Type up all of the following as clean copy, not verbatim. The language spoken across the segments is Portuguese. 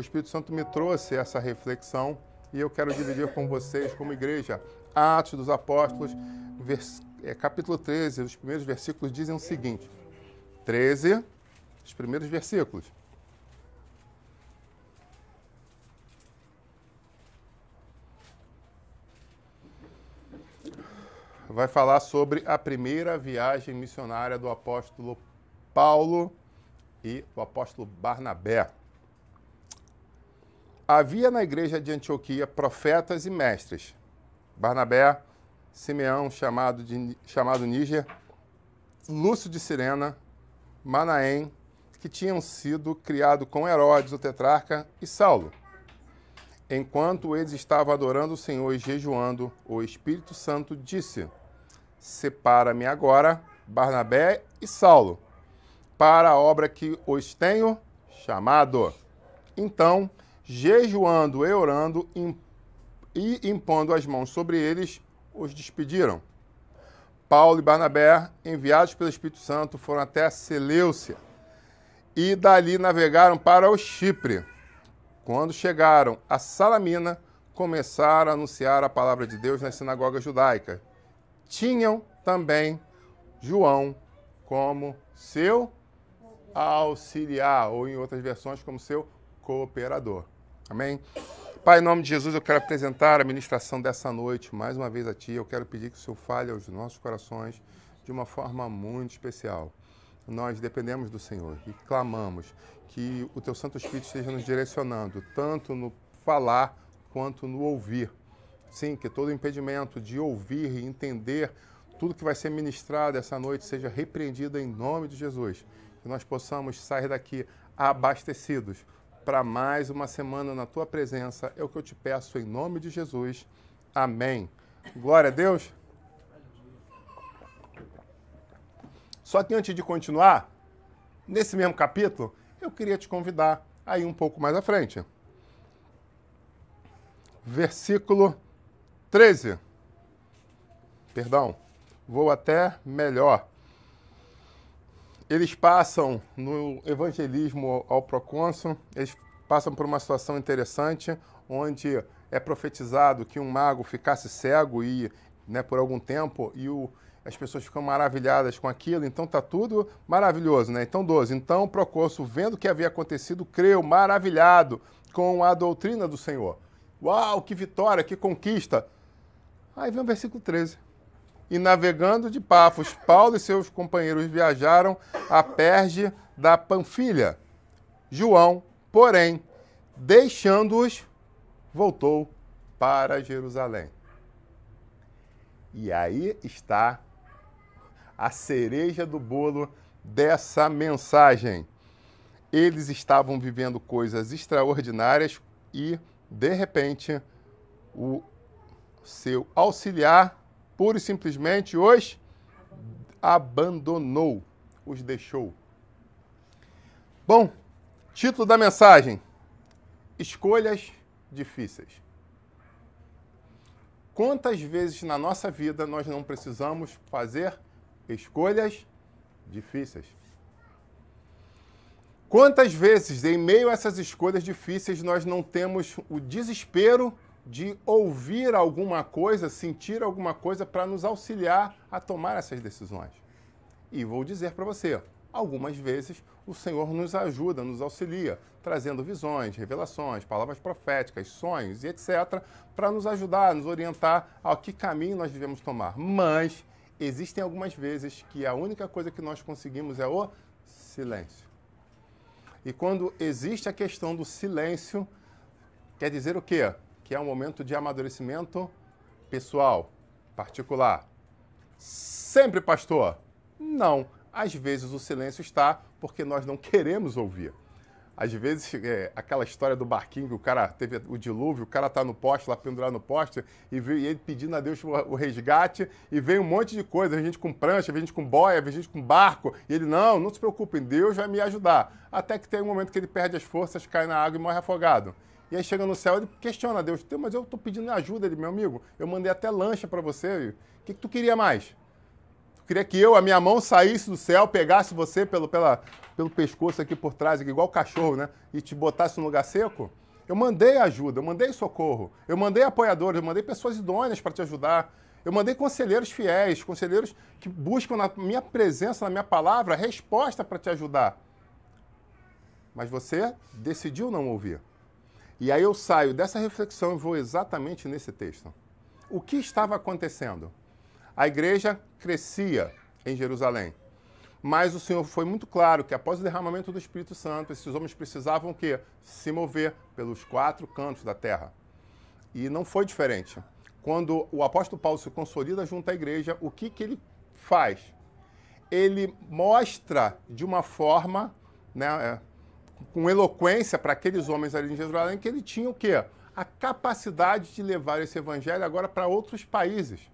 Espírito Santo me trouxe essa reflexão e eu quero dividir com vocês, como igreja. Atos dos Apóstolos, capítulo 13, os primeiros versículos dizem o seguinte. 13, os primeiros versículos. Vai falar sobre a primeira viagem missionária do apóstolo Paulo e o apóstolo Barnabé. Havia na igreja de Antioquia profetas e mestres. Barnabé, Simeão, chamado Níger, Lúcio de Cirena, Manaém, que tinham sido criados com Herodes, o tetrarca, e Saulo. Enquanto eles estavam adorando o Senhor e jejuando, o Espírito Santo disse: separa-me agora, Barnabé e Saulo, para a obra que os tenho chamado. Então, jejuando e orando e impondo as mãos sobre eles, os despediram. Paulo e Barnabé, enviados pelo Espírito Santo, foram até Seleucia e dali navegaram para o Chipre. Quando chegaram a Salamina, começaram a anunciar a palavra de Deus nas sinagogas judaicas. Tinham também João como seu auxiliar, ou em outras versões, como seu cooperador. Amém? Pai, em nome de Jesus, eu quero apresentar a ministração dessa noite, mais uma vez a Ti. Eu quero pedir que o Senhor fale aos nossos corações de uma forma muito especial. Nós dependemos do Senhor e clamamos que o Teu Santo Espírito esteja nos direcionando, tanto no falar quanto no ouvir. Sim, que todo impedimento de ouvir e entender tudo que vai ser ministrado essa noite seja repreendido em nome de Jesus. Que nós possamos sair daqui abastecidos para mais uma semana na Tua presença. É o que eu te peço em nome de Jesus. Amém. Glória a Deus. Só que antes de continuar, nesse mesmo capítulo, eu queria te convidar a ir um pouco mais à frente. Versículo 13. Perdão, vou até melhor. Eles passam no evangelismo ao procônsul, eles passam por uma situação interessante, onde é profetizado que um mago ficasse cego e, por algum tempo, e as pessoas ficam maravilhadas com aquilo, então está tudo maravilhoso, né? Então, 12. Então o procônsul, vendo o que havia acontecido, creu, maravilhado com a doutrina do Senhor. Uau, que vitória, que conquista! Aí vem o versículo 13. E navegando de Pafos, Paulo e seus companheiros viajaram a Perge da Panfilha. João, porém, deixando-os, voltou para Jerusalém. E aí está a cereja do bolo dessa mensagem. Eles estavam vivendo coisas extraordinárias e, de repente, o seu auxiliar pura e simplesmente os abandonou, os deixou. Bom, título da mensagem: escolhas difíceis. Quantas vezes na nossa vida nós não precisamos fazer escolhas difíceis? Quantas vezes, em meio a essas escolhas difíceis, nós não temos o desespero de ouvir alguma coisa, sentir alguma coisa para nos auxiliar a tomar essas decisões? E vou dizer para você, algumas vezes o Senhor nos ajuda, nos auxilia, trazendo visões, revelações, palavras proféticas, sonhos e etc., para nos ajudar, nos orientar a que caminho nós devemos tomar. Mas existem algumas vezes que a única coisa que nós conseguimos é o silêncio. E quando existe a questão do silêncio, quer dizer o quê? Que é um momento de amadurecimento pessoal, particular. Sempre, pastor? Não. Às vezes o silêncio está porque nós não queremos ouvir. Às vezes, aquela história do barquinho, que o cara teve o dilúvio, o cara está no poste, lá pendurado no poste, e ele pedindo a Deus o resgate, e vem um monte de coisa, vem gente com prancha, vem gente com boia, vem gente com barco, e ele, não se preocupem, Deus vai me ajudar. Até que tem um momento que ele perde as forças, cai na água e morre afogado. E aí chega no céu, ele questiona a Deus, mas eu estou pedindo ajuda, ele, meu amigo, eu mandei até lancha para você, o que tu queria mais? Queria que a minha mão saísse do céu, pegasse você pelo pescoço aqui por trás, aqui, igual cachorro, né? E te botasse no lugar seco? Eu mandei ajuda, eu mandei socorro, eu mandei apoiadores, eu mandei pessoas idôneas para te ajudar. Eu mandei conselheiros fiéis, conselheiros que buscam na minha presença, na minha palavra, resposta para te ajudar. Mas você decidiu não ouvir. E aí eu saio dessa reflexão e vou exatamente nesse texto. O que estava acontecendo? A igreja crescia em Jerusalém. Mas o Senhor foi muito claro que após o derramamento do Espírito Santo, esses homens precisavam o quê? Se mover pelos 4 cantos da terra. E não foi diferente. Quando o apóstolo Paulo se consolida junto à igreja, o que ele faz? Ele mostra de uma forma, né, com eloquência para aqueles homens ali em Jerusalém, que ele tinha o quê? A capacidade de levar esse evangelho agora para outros países.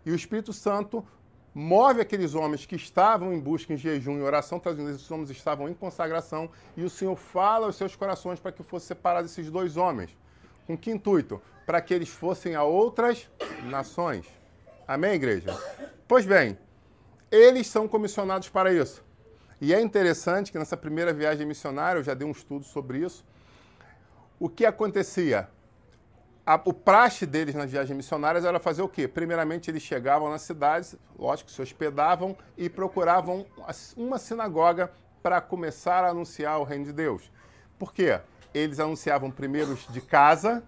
E o Espírito Santo move aqueles homens que estavam em busca, em jejum e oração, trazendo esses homens estavam em consagração, e o Senhor fala aos seus corações para que fosse separado esses 2 homens. Com que intuito? Para que eles fossem a outras nações. Amém, igreja? Pois bem, eles são comissionados para isso. E é interessante que nessa primeira viagem missionária, eu já dei um estudo sobre isso, o que acontecia? O praxe deles nas viagens missionárias era fazer o quê? Primeiramente, eles chegavam nas cidades, lógico, se hospedavam e procuravam uma sinagoga para começar a anunciar o reino de Deus. Por quê? Eles anunciavam primeiro os de casa,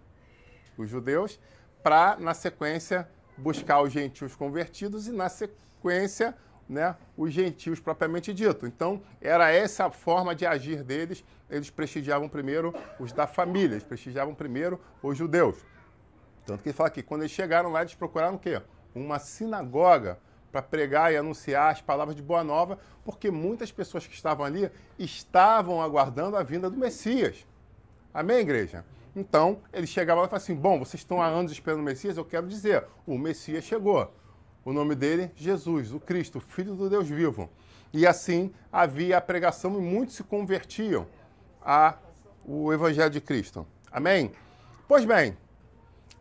os judeus, para, na sequência, buscar os gentios convertidos e, na sequência, né, os gentios propriamente dito. Então, era essa a forma de agir deles. Eles prestigiavam primeiro os da família, eles prestigiavam primeiro os judeus. Tanto que ele fala que quando eles chegaram lá, eles procuraram o quê? Uma sinagoga para pregar e anunciar as palavras de Boa Nova, porque muitas pessoas que estavam ali estavam aguardando a vinda do Messias. Amém, igreja? Então, eles chegavam lá e falavam assim, bom, vocês estão há anos esperando o Messias, eu quero dizer, o Messias chegou. O nome dele, Jesus, o Cristo, o Filho do Deus vivo. E assim havia a pregação e muitos se convertiam ao Evangelho de Cristo. Amém? Pois bem,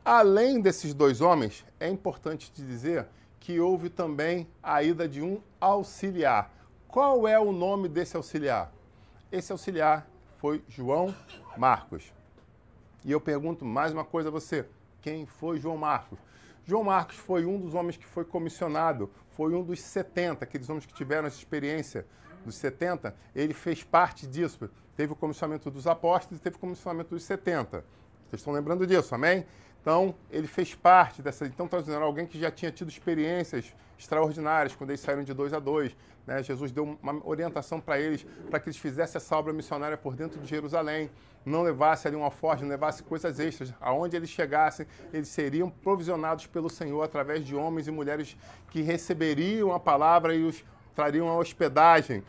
além desses 2 homens, é importante te dizer que houve também a ida de um auxiliar. Qual é o nome desse auxiliar? Esse auxiliar foi João Marcos. E eu pergunto mais uma coisa a você. Quem foi João Marcos? João Marcos foi um dos homens que foi comissionado, foi um dos 70, aqueles homens que tiveram essa experiência dos 70, ele fez parte disso. Teve o comissionamento dos apóstolos e teve o comissionamento dos 70. Vocês estão lembrando disso, amém? Então, ele fez parte dessa... Então, está dizendo, alguém que já tinha tido experiências extraordinárias, quando eles saíram de 2 a 2, né? Jesus deu uma orientação para eles que eles fizessem essa obra missionária por dentro de Jerusalém, não levasse ali um alforje, não levasse coisas extras. Aonde eles chegassem, eles seriam provisionados pelo Senhor através de homens e mulheres que receberiam a palavra e os trariam a hospedagem.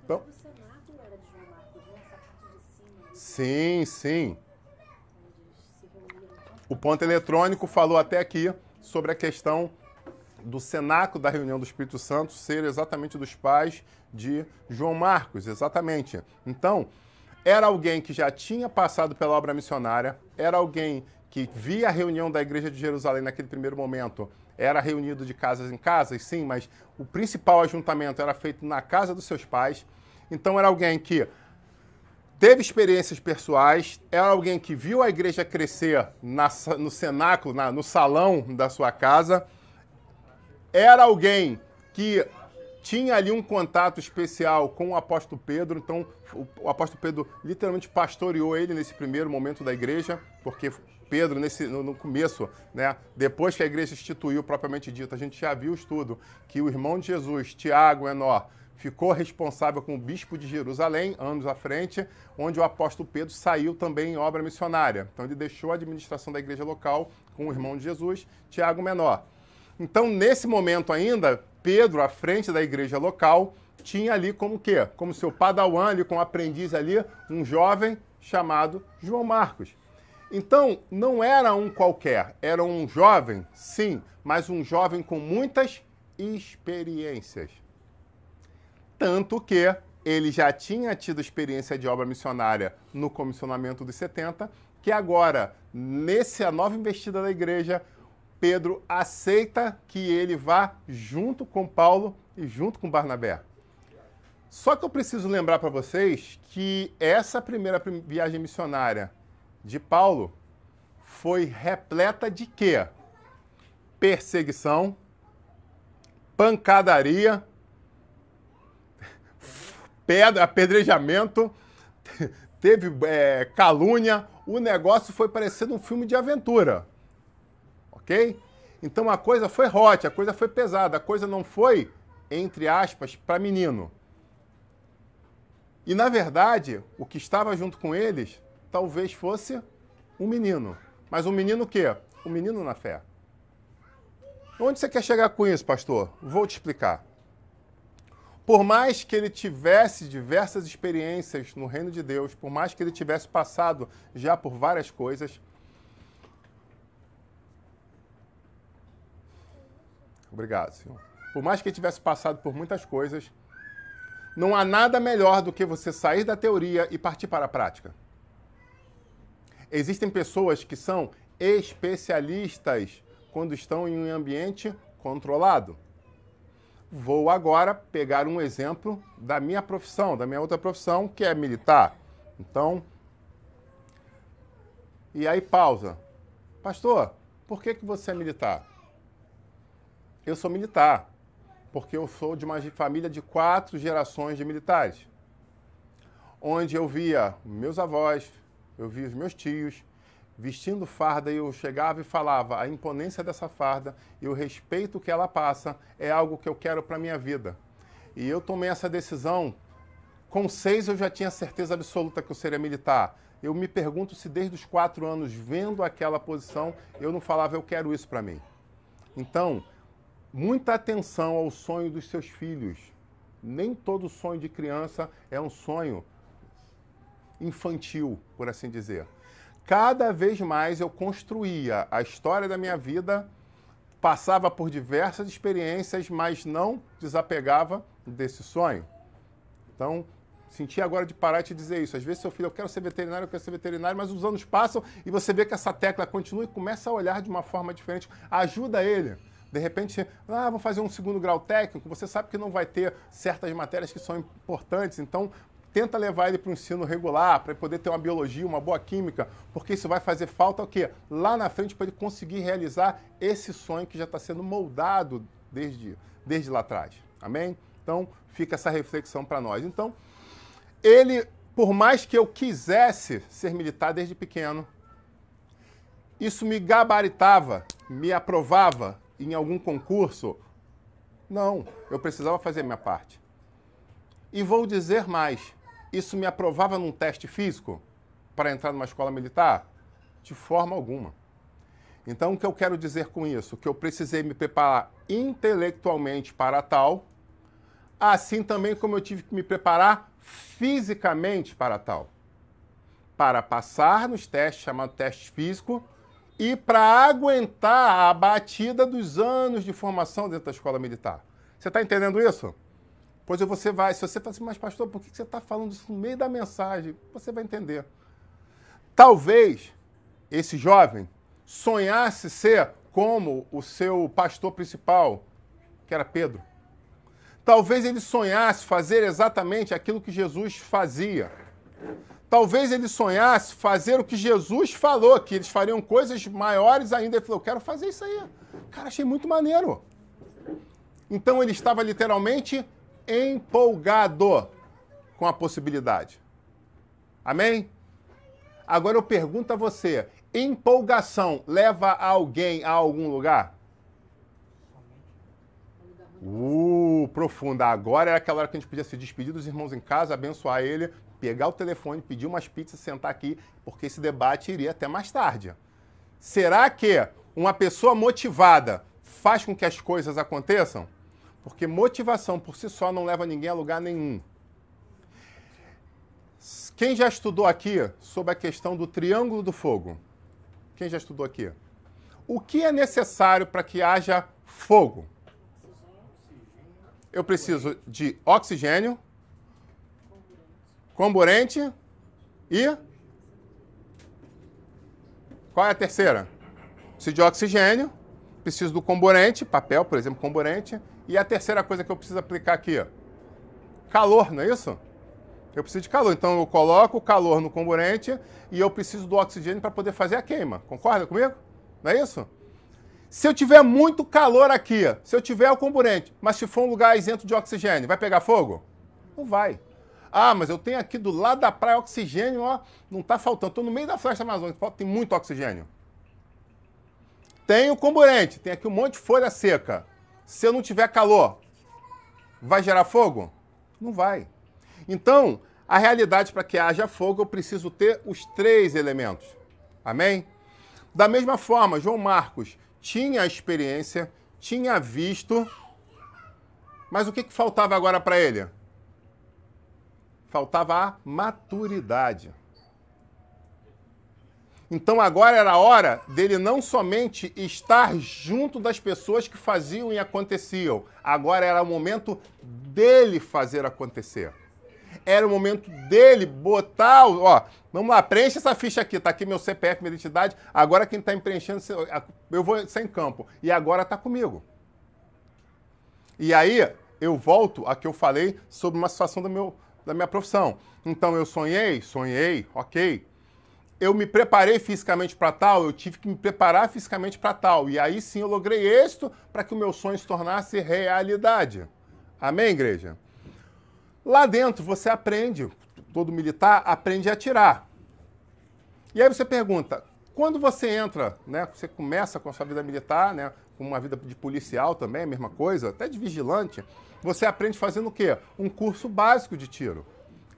Então, o cenáculo era de João Marcos, né? Essa parte de cima. Sim, sim. O ponto eletrônico falou até aqui sobre a questão do cenáculo da reunião do Espírito Santo ser exatamente dos pais de João Marcos, exatamente. Então, era alguém que já tinha passado pela obra missionária, era alguém que via a reunião da igreja de Jerusalém naquele primeiro momento, era reunido de casas em casas, sim, mas o principal ajuntamento era feito na casa dos seus pais. Então, era alguém que teve experiências pessoais, era alguém que viu a igreja crescer no cenáculo, no salão da sua casa, era alguém que tinha ali um contato especial com o apóstolo Pedro, então o apóstolo Pedro literalmente pastoreou ele nesse primeiro momento da igreja, porque Pedro, no começo, né, depois que a igreja instituiu propriamente dito, a gente já viu o estudo, que o irmão de Jesus, Tiago, Enó, ficou responsável com o bispo de Jerusalém, anos à frente, onde o apóstolo Pedro saiu também em obra missionária. Então ele deixou a administração da igreja local com o irmão de Jesus, Tiago Menor. Então, nesse momento ainda, Pedro, à frente da igreja local, tinha ali como o quê? Como seu padawan, ali, como aprendiz ali, um jovem chamado João Marcos. Então, não era um qualquer, era um jovem, sim, mas um jovem com muitas experiências. Tanto que ele já tinha tido experiência de obra missionária no comissionamento dos 70, que agora, nessa nova investida da igreja, Pedro aceita que ele vá junto com Paulo e junto com Barnabé. Só que eu preciso lembrar para vocês que essa primeira viagem missionária de Paulo foi repleta de quê? Perseguição, pancadaria, pedra, apedrejamento, teve calúnia. O negócio foi parecendo um filme de aventura. Ok? Então a coisa foi hot, a coisa foi pesada, a coisa não foi, entre aspas, para menino. E, na verdade, o que estava junto com eles talvez fosse um menino. Mas um menino o quê? Um menino na fé. Onde você quer chegar com isso, pastor? Vou te explicar. Por mais que ele tivesse diversas experiências no reino de Deus, por mais que ele tivesse passado já por várias coisas, obrigado, Senhor. Por mais que ele tivesse passado por muitas coisas, não há nada melhor do que você sair da teoria e partir para a prática. Existem pessoas que são especialistas quando estão em um ambiente controlado. Vou agora pegar um exemplo da minha profissão, da minha outra profissão, que é militar. Então, e aí pausa. Pastor, por que você é militar? Eu sou militar porque eu sou de uma família de 4 gerações de militares, onde eu via meus avós, eu via os meus tios vestindo farda e eu chegava e falava, a imponência dessa farda e o respeito que ela passa é algo que eu quero para a minha vida. E eu tomei essa decisão, com 6 eu já tinha certeza absoluta que eu seria militar. Eu me pergunto se desde os 4 anos, vendo aquela posição, eu não falava, eu quero isso para mim. Então, muita atenção ao sonho dos seus filhos. Nem todo sonho de criança é um sonho infantil, por assim dizer. Cada vez mais eu construía a história da minha vida, passava por diversas experiências, mas não desapegava desse sonho. Então, senti agora de parar e te dizer isso. Às vezes seu filho, eu quero ser veterinário, mas os anos passam e você vê que essa tecla continua e começa a olhar de uma forma diferente. Ajuda ele. De repente, vou fazer um 2º grau técnico, você sabe que não vai ter certas matérias que são importantes, então tenta levar ele para o ensino regular, para poder ter uma biologia, uma boa química, porque isso vai fazer falta o quê? Lá na frente, para ele conseguir realizar esse sonho que já está sendo moldado desde lá atrás. Amém? Então, fica essa reflexão para nós. Então, ele, por mais que eu quisesse ser militar desde pequeno, isso me gabaritava, me aprovava em algum concurso? Não, eu precisava fazer a minha parte. E vou dizer mais, isso me aprovava num teste físico para entrar numa escola militar? De forma alguma. Então, o que eu quero dizer com isso? Que eu precisei me preparar intelectualmente para tal, assim também como eu tive que me preparar fisicamente para tal. Para passar nos testes, chamado teste físico, e para aguentar a batida dos anos de formação dentro da escola militar. Você está entendendo isso? Pois você vai, se você fala assim, mas pastor, por que você está falando isso no meio da mensagem? Você vai entender. Talvez esse jovem sonhasse ser como o seu pastor principal, que era Pedro. Talvez ele sonhasse fazer exatamente aquilo que Jesus fazia. Talvez ele sonhasse fazer o que Jesus falou, que eles fariam coisas maiores ainda. Ele falou, eu quero fazer isso aí. Cara, achei muito maneiro. Então ele estava literalmente empolgado com a possibilidade. Amém? Agora eu pergunto a você, empolgação leva alguém a algum lugar? Profunda. Agora era aquela hora que a gente podia se despedir dos irmãos em casa, abençoar ele, pegar o telefone, pedir umas pizzas, sentar aqui, porque esse debate iria até mais tarde. Será que uma pessoa motivada faz com que as coisas aconteçam? Porque motivação por si só não leva ninguém a lugar nenhum. Quem já estudou aqui sobre a questão do triângulo do fogo? Quem já estudou aqui? O que é necessário para que haja fogo? Eu preciso de oxigênio, comburente e... Qual é a terceira? Preciso de oxigênio, preciso do comburente, papel, por exemplo, comburente. E a terceira coisa que eu preciso aplicar aqui, ó, calor, não é isso? Eu preciso de calor. Então eu coloco o calor no comburente e eu preciso do oxigênio para poder fazer a queima. Concorda comigo? Não é isso? Se eu tiver muito calor aqui, se eu tiver o comburente, mas se for um lugar isento de oxigênio, vai pegar fogo? Não vai. Ah, mas eu tenho aqui do lado da praia oxigênio, ó, não está faltando. Estou no meio da floresta amazônica, tem muito oxigênio. Tem o comburente, tem aqui um monte de folha seca. Se eu não tiver calor, vai gerar fogo? Não vai. Então, a realidade para que haja fogo, eu preciso ter os 3 elementos. Amém? Da mesma forma, João Marcos tinha a experiência, tinha visto, mas o que faltava agora para ele? Faltava a maturidade. Então agora era a hora dele não somente estar junto das pessoas que faziam e aconteciam. Agora era o momento dele fazer acontecer. Era o momento dele botar, ó, vamos lá, preenche essa ficha aqui, tá aqui meu CPF, minha identidade, agora quem está preenchendo, eu vou ser em campo. E agora está comigo. E aí eu volto a que eu falei sobre uma situação da minha profissão. Então eu sonhei, ok. Eu me preparei fisicamente para tal, eu tive que me preparar fisicamente para tal. E aí sim eu logrei êxito para que o meu sonho se tornasse realidade. Amém, igreja? Lá dentro você aprende, todo militar aprende a atirar. E aí você pergunta, quando você entra, né, você começa com a sua vida militar, né, com uma vida de policial também, a mesma coisa, até de vigilante, você aprende fazendo o quê? Um curso básico de tiro.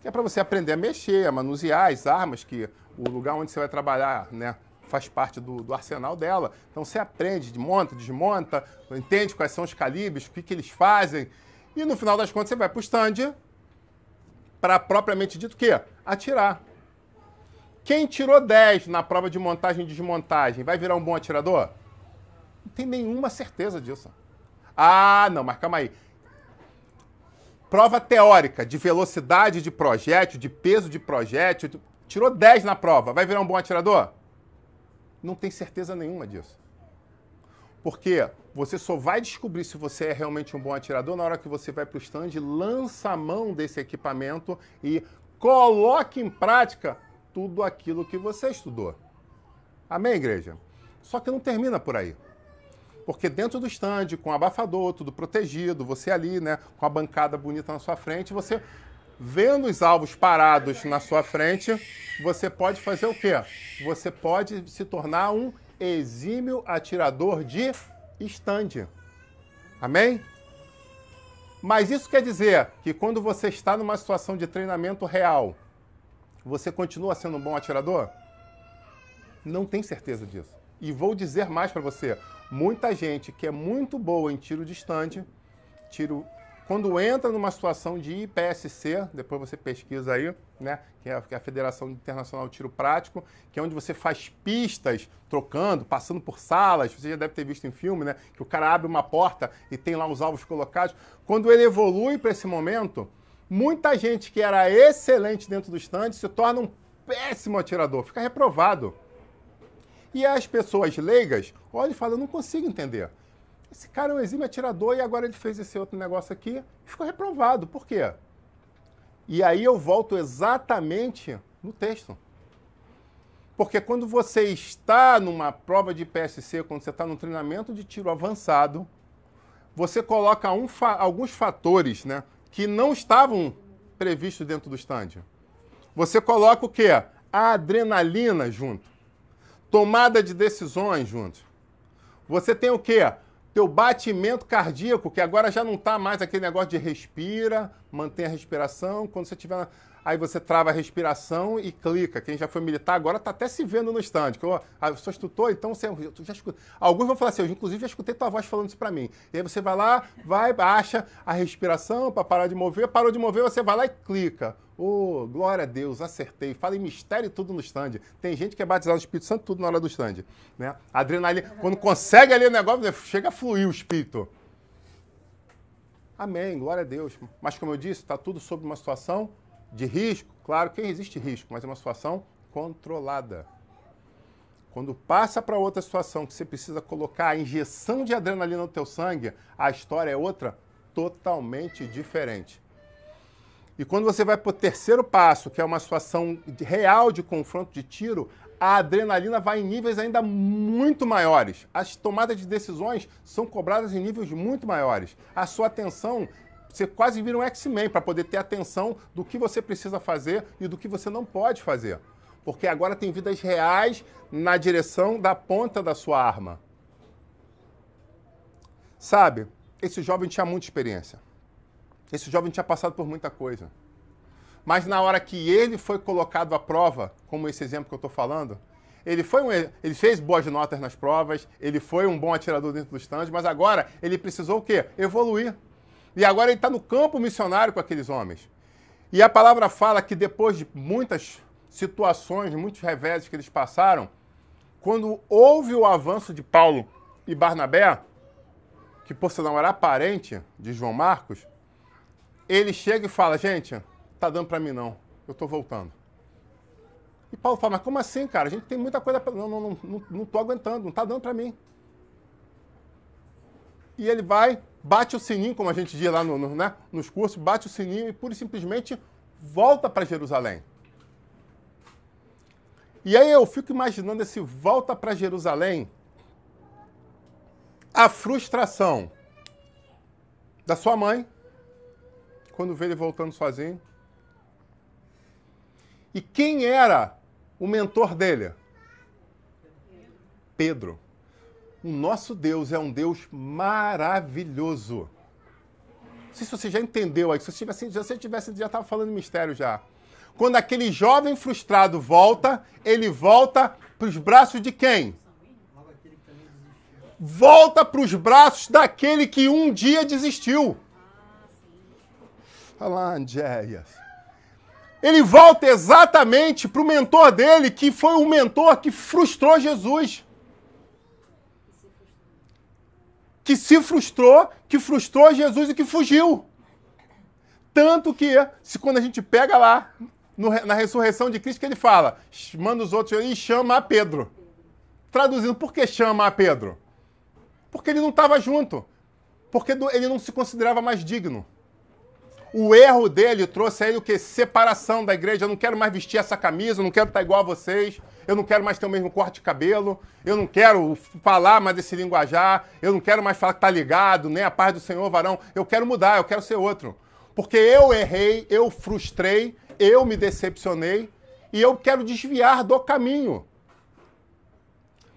Que é para você aprender a mexer, a manusear as armas, que o lugar onde você vai trabalhar, né, faz parte do arsenal dela. Então você aprende, monta, desmonta, entende quais são os calibres, o que eles fazem. E no final das contas você vai para o stand para propriamente dito o quê? Atirar. Quem tirou 10 na prova de montagem e desmontagem vai virar um bom atirador? Não tem nenhuma certeza disso. Ah, não, mas calma aí. Prova teórica de velocidade de projétil, de peso de projétil, tirou 10 na prova, vai virar um bom atirador? Não tem certeza nenhuma disso. Porque você só vai descobrir se você é realmente um bom atirador na hora que você vai para o stand, lança a mão desse equipamento e coloque em prática tudo aquilo que você estudou. Amém, igreja? Só que não termina por aí. Porque dentro do stand, com abafador, tudo protegido, você ali, né, com a bancada bonita na sua frente, você vendo os alvos parados na sua frente, você pode fazer o quê? Você pode se tornar um exímio atirador de stand. Amém? Mas isso quer dizer que quando você está numa situação de treinamento real, você continua sendo um bom atirador? Não tenho certeza disso. E vou dizer mais para você. Muita gente que é muito boa em tiro de stand, quando entra numa situação de IPSC, depois você pesquisa aí, né, que é a Federação Internacional de Tiro Prático, que é onde você faz pistas, trocando, passando por salas, você já deve ter visto em filme, né, que o cara abre uma porta e tem lá os alvos colocados. Quando ele evolui para esse momento, muita gente que era excelente dentro do stand se torna um péssimo atirador, fica reprovado. E as pessoas leigas olham e falam, eu não consigo entender. Esse cara é um exímio atirador e agora ele fez esse outro negócio aqui e ficou reprovado. Por quê? E aí eu volto exatamente no texto. Porque quando você está numa prova de IPSC, quando você está num treinamento de tiro avançado, você coloca alguns fatores, né, que não estavam previstos dentro do stand. Você coloca o quê? A adrenalina junto. Tomada de decisões junto. Você tem o quê? Teu batimento cardíaco, que agora já não está mais aquele negócio de respira, mantém a respiração. Quando você tiver... Aí você trava a respiração e clica. Quem já foi militar agora está até se vendo no stand. Eu sou instrutor, então você já escuta. Alguns vão falar assim, eu inclusive já escutei tua voz falando isso para mim. E aí você vai lá, baixa a respiração para parar de mover. Parou de mover, você vai lá e clica. Oh, glória a Deus, acertei. Fala em mistério e tudo no stand. Tem gente que é batizado no Espírito Santo tudo na hora do stand. Né? Adrenalina, quando consegue ali o negócio, chega a fluir o Espírito. Amém, glória a Deus. Mas como eu disse, está tudo sob uma situação de risco. Claro que existe risco, mas é uma situação controlada. Quando passa para outra situação que você precisa colocar a injeção de adrenalina no teu sangue, a história é outra totalmente diferente. E quando você vai para o terceiro passo, que é uma situação real de confronto de tiro, a adrenalina vai em níveis ainda muito maiores. As tomadas de decisões são cobradas em níveis muito maiores. A sua atenção, você quase vira um X-Men para poder ter atenção do que você precisa fazer e do que você não pode fazer. Porque agora tem vidas reais na direção da ponta da sua arma. Sabe, esse jovem tinha muita experiência. Esse jovem tinha passado por muita coisa. Mas na hora que ele foi colocado à prova, como esse exemplo que eu estou falando, ele fez boas notas nas provas, ele foi um bom atirador dentro dos tanques, mas agora ele precisou o quê? Evoluir. E agora ele está no campo missionário com aqueles homens. E a palavra fala que depois de muitas situações, muitos reveses que eles passaram, quando houve o avanço de Paulo e Barnabé, que por sinal era parente de João Marcos, ele chega e fala, gente, tá dando para mim não, eu tô voltando. E Paulo fala, mas como assim, cara? A gente tem muita coisa, não tô aguentando, não tá dando para mim. E ele vai, bate o sininho, como a gente diz lá nos cursos, bate o sininho e pura e simplesmente volta para Jerusalém. E aí eu fico imaginando esse volta para Jerusalém, a frustração da sua mãe, quando vê ele voltando sozinho. E quem era o mentor dele? Pedro. O nosso Deus é um Deus maravilhoso. Não sei se você já entendeu aí, se você já estava falando mistério já. Quando aquele jovem frustrado volta, ele volta para os braços de quem? Volta para os braços daquele que um dia desistiu. Olha lá, Andréas. Ele volta exatamente para o mentor dele, que foi o mentor que frustrou Jesus. Que se frustrou, que frustrou Jesus e que fugiu. Tanto que, quando a gente pega lá, na ressurreição de Cristo, que ele fala, manda os outros e chama a Pedro. Traduzindo, por que chama a Pedro? Porque ele não estava junto. Porque ele não se considerava mais digno. O erro dele trouxe a ele o quê? Separação da igreja. Eu não quero mais vestir essa camisa, eu não quero estar igual a vocês, eu não quero mais ter o mesmo corte de cabelo, eu não quero falar mais desse linguajar, eu não quero mais falar que tá ligado, nem a paz do Senhor, varão. Eu quero mudar, eu quero ser outro. Porque eu errei, eu frustrei, eu me decepcionei e eu quero desviar do caminho.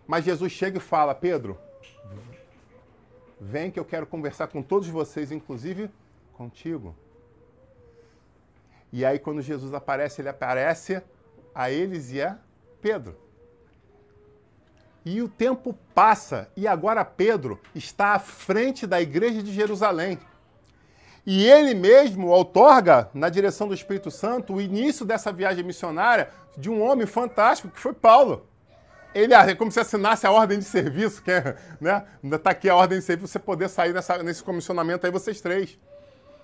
Mas Jesus chega e fala, Pedro, vem que eu quero conversar com todos vocês, inclusive contigo. E aí, quando Jesus aparece, ele aparece a eles e a Pedro. E o tempo passa, e agora Pedro está à frente da igreja de Jerusalém. E ele mesmo outorga, na direção do Espírito Santo, o início dessa viagem missionária de um homem fantástico, que foi Paulo. Ele é como se assinasse a ordem de serviço, que é, né? Ainda está aqui a ordem de serviço, você poder sair nesse comissionamento aí, vocês três.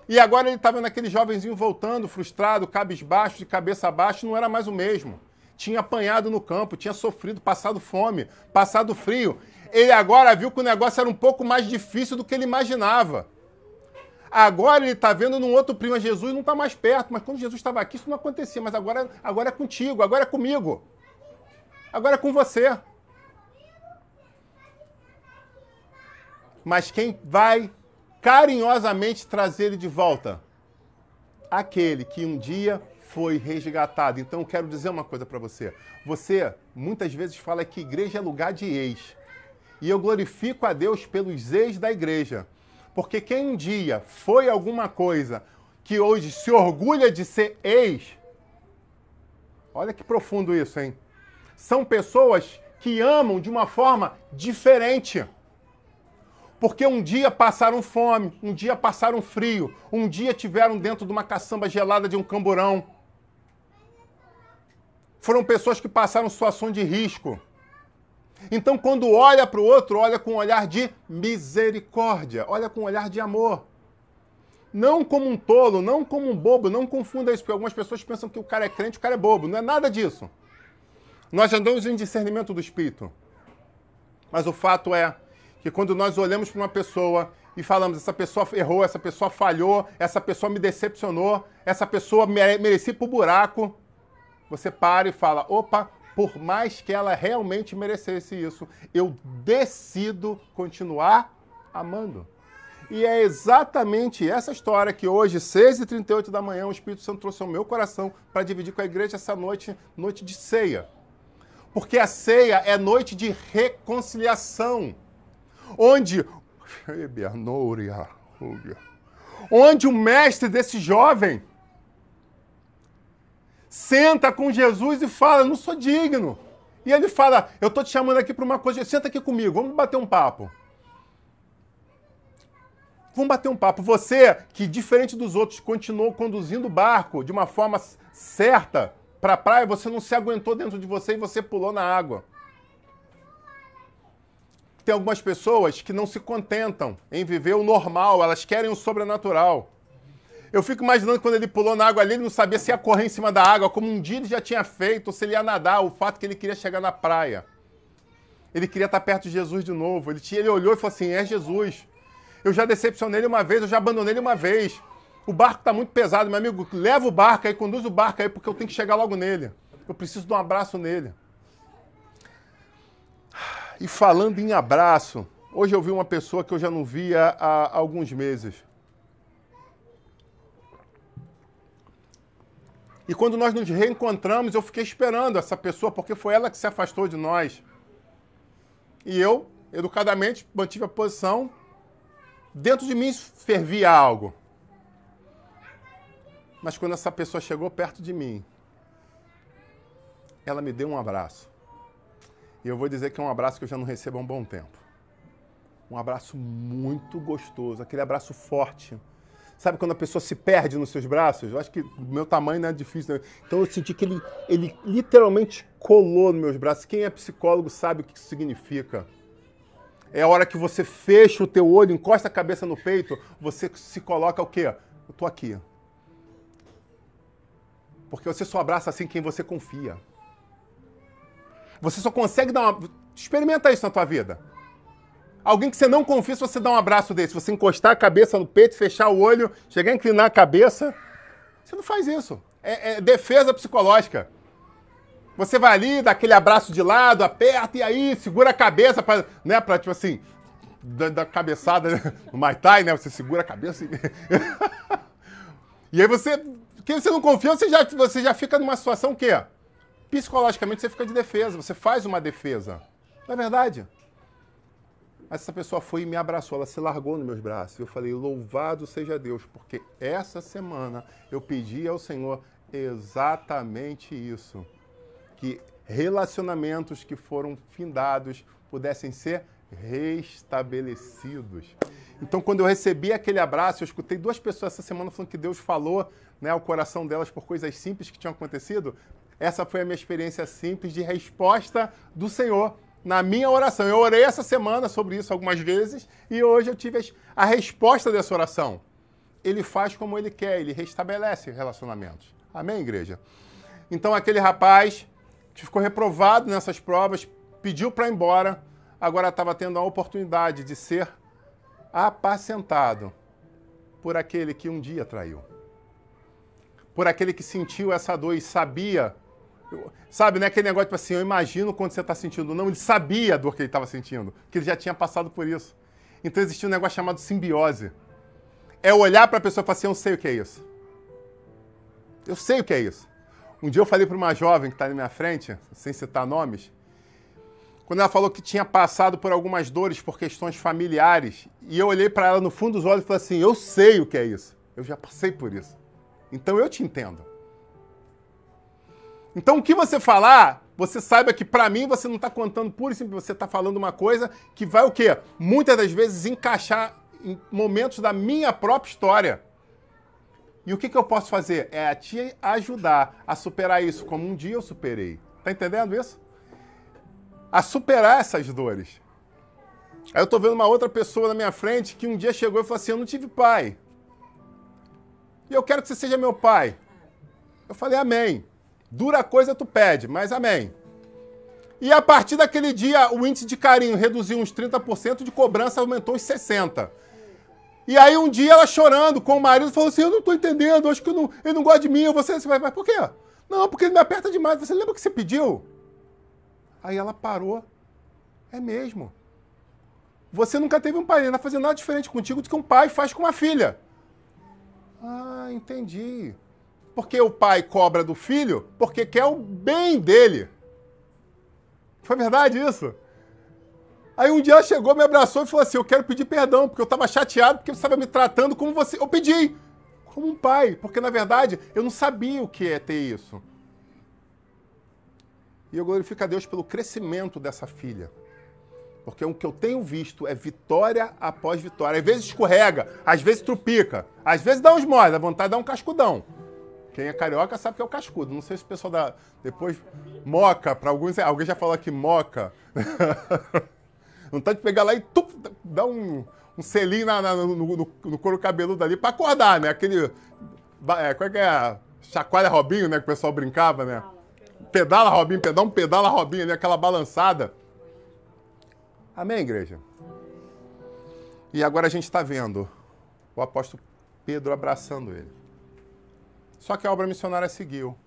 E agora ele está vendo aquele jovenzinho voltando, frustrado, cabisbaixo, de cabeça baixa, não era mais o mesmo. Tinha apanhado no campo, tinha sofrido, passado fome, passado frio. Ele agora viu que o negócio era um pouco mais difícil do que ele imaginava. Agora ele está vendo num outro primo, Jesus não está mais perto, mas quando Jesus estava aqui isso não acontecia, mas agora é contigo, agora é comigo. Agora é com você. Mas quem vai carinhosamente trazer ele de volta? Aquele que um dia foi resgatado. Então eu quero dizer uma coisa para você. Você muitas vezes fala que igreja é lugar de ex. E eu glorifico a Deus pelos ex da igreja. Porque quem um dia foi alguma coisa que hoje se orgulha de ser ex, olha que profundo isso, hein? São pessoas que amam de uma forma diferente. Porque um dia passaram fome, um dia passaram frio, um dia tiveram dentro de uma caçamba gelada de um camburão. Foram pessoas que passaram situação de risco. Então, quando olha para o outro, olha com um olhar de misericórdia, olha com um olhar de amor. Não como um tolo, não como um bobo, não confunda isso, porque algumas pessoas pensam que o cara é crente, o cara é bobo. Não é nada disso. Nós andamos em discernimento do Espírito. Mas o fato é que quando nós olhamos para uma pessoa e falamos, essa pessoa errou, essa pessoa falhou, essa pessoa me decepcionou, essa pessoa merecia ir pro buraco, você para e fala, opa, por mais que ela realmente merecesse isso, eu decido continuar amando. E é exatamente essa história que hoje, 6h38 da manhã, o Espírito Santo trouxe ao meu coração para dividir com a igreja essa noite de ceia. Porque a ceia é noite de reconciliação, onde o mestre desse jovem senta com Jesus e fala, não sou digno. E ele fala, eu estou te chamando aqui para uma coisa, senta aqui comigo, vamos bater um papo. Vamos bater um papo. Você, que diferente dos outros, continuou conduzindo o barco de uma forma certa para a praia, você não se aguentou dentro de você e você pulou na água. Tem algumas pessoas que não se contentam em viver o normal, elas querem o sobrenatural. Eu fico imaginando quando ele pulou na água ali, ele não sabia se ia correr em cima da água, como um dia ele já tinha feito, ou se ele ia nadar, o fato que ele queria chegar na praia. Ele queria estar perto de Jesus de novo. Ele olhou e falou assim, é Jesus. Eu já decepcionei ele uma vez, eu já abandonei ele uma vez. O barco está muito pesado, meu amigo. Leva o barco aí, conduz o barco aí, porque eu tenho que chegar logo nele. Eu preciso de um abraço nele. E falando em abraço, hoje eu vi uma pessoa que eu já não via há alguns meses. E quando nós nos reencontramos, eu fiquei esperando essa pessoa, porque foi ela que se afastou de nós. E eu, educadamente, mantive a posição. Dentro de mim fervia algo. Mas quando essa pessoa chegou perto de mim, ela me deu um abraço. E eu vou dizer que é um abraço que eu já não recebo há um bom tempo. Um abraço muito gostoso, aquele abraço forte. Sabe quando a pessoa se perde nos seus braços? Eu acho que o meu tamanho não é difícil. Né? Então eu senti que ele literalmente colou nos meus braços. Quem é psicólogo sabe o que isso significa. É a hora que você fecha o teu olho, encosta a cabeça no peito, você se coloca o quê? Eu tô aqui. Porque você só abraça assim quem você confia. Você só consegue dar uma... Experimenta isso na tua vida. Alguém que você não confia, se você dá um abraço desse, você encostar a cabeça no peito, fechar o olho, chegar a inclinar a cabeça, você não faz isso. É defesa psicológica. Você vai ali, dá aquele abraço de lado, aperta e aí segura a cabeça para, né, para tipo assim, da cabeçada, né, no Muay Thai, né, você segura a cabeça e... E aí quem você não confia, você já fica numa situação que psicologicamente você fica de defesa, você faz uma defesa. Não é verdade? Mas essa pessoa foi e me abraçou, ela se largou nos meus braços. Eu falei, louvado seja Deus, porque essa semana eu pedi ao Senhor exatamente isso. Que relacionamentos que foram findados pudessem ser restabelecidos. Então, quando eu recebi aquele abraço, eu escutei 2 pessoas essa semana falando que Deus falou, né, ao coração delas por coisas simples que tinham acontecido. Essa foi a minha experiência simples de resposta do Senhor na minha oração. Eu orei essa semana sobre isso algumas vezes e hoje eu tive a resposta dessa oração. Ele faz como Ele quer, Ele restabelece relacionamentos. Amém, igreja? Então, aquele rapaz que ficou reprovado nessas provas, pediu para ir embora, agora estava tendo a oportunidade de ser apacentado por aquele que um dia traiu. Por aquele que sentiu essa dor e sabia, sabe, né, aquele negócio tipo assim, eu imagino quando você está sentindo. Não, ele sabia a dor que ele estava sentindo, que ele já tinha passado por isso. Então existia um negócio chamado simbiose. É olhar para a pessoa e falar assim, eu sei o que é isso. Eu sei o que é isso. Um dia eu falei para uma jovem que está na minha frente, sem citar nomes, quando ela falou que tinha passado por algumas dores por questões familiares, e eu olhei para ela no fundo dos olhos e falei assim, eu sei o que é isso. Eu já passei por isso. Então eu te entendo. Então o que você falar, você saiba que para mim você não está contando pura e simples, você está falando uma coisa que vai o quê? Muitas das vezes encaixar em momentos da minha própria história. E o que eu posso fazer? É te ajudar a superar isso, como um dia eu superei. Tá entendendo isso? A superar essas dores. Aí eu tô vendo uma outra pessoa na minha frente que um dia chegou e falou assim, eu não tive pai. E eu quero que você seja meu pai. Eu falei, amém. Dura coisa tu pede, mas amém. E a partir daquele dia, o índice de carinho reduziu uns 30%, de cobrança aumentou uns 60%. E aí um dia ela chorando com o marido, falou assim, eu não tô entendendo, acho que ele não gosta de mim, você vai, por quê? Não, porque ele me aperta demais, você lembra que você pediu? Aí ela parou, é mesmo. Você nunca teve um pai, ele não vai fazer nada diferente contigo do que um pai faz com uma filha. Ah, entendi. Porque o pai cobra do filho porque quer o bem dele. Foi verdade isso? Aí um dia ela chegou, me abraçou e falou assim, eu quero pedir perdão, porque eu estava chateado, porque você estava me tratando como você... Eu pedi, como um pai, porque na verdade eu não sabia o que é ter isso. E eu glorifico a Deus pelo crescimento dessa filha. Porque o que eu tenho visto é vitória após vitória. Às vezes escorrega, às vezes trupica, às vezes dá uns mole, dá vontade de dar um cascudão. Quem é carioca sabe que é o cascudo. Não sei se o pessoal dá depois moca, para alguns, alguém já falou aqui moca. Vontade de pegar lá e dá um selinho no couro cabeludo ali para acordar, né? Aquele, qual é que é? Chacoalha Robinho, né? Que o pessoal brincava, né? Pedala Robinho, pedala Robinho, né? Aquela balançada. Amém, igreja? E agora a gente está vendo o apóstolo Pedro abraçando ele. Só que a obra missionária seguiu.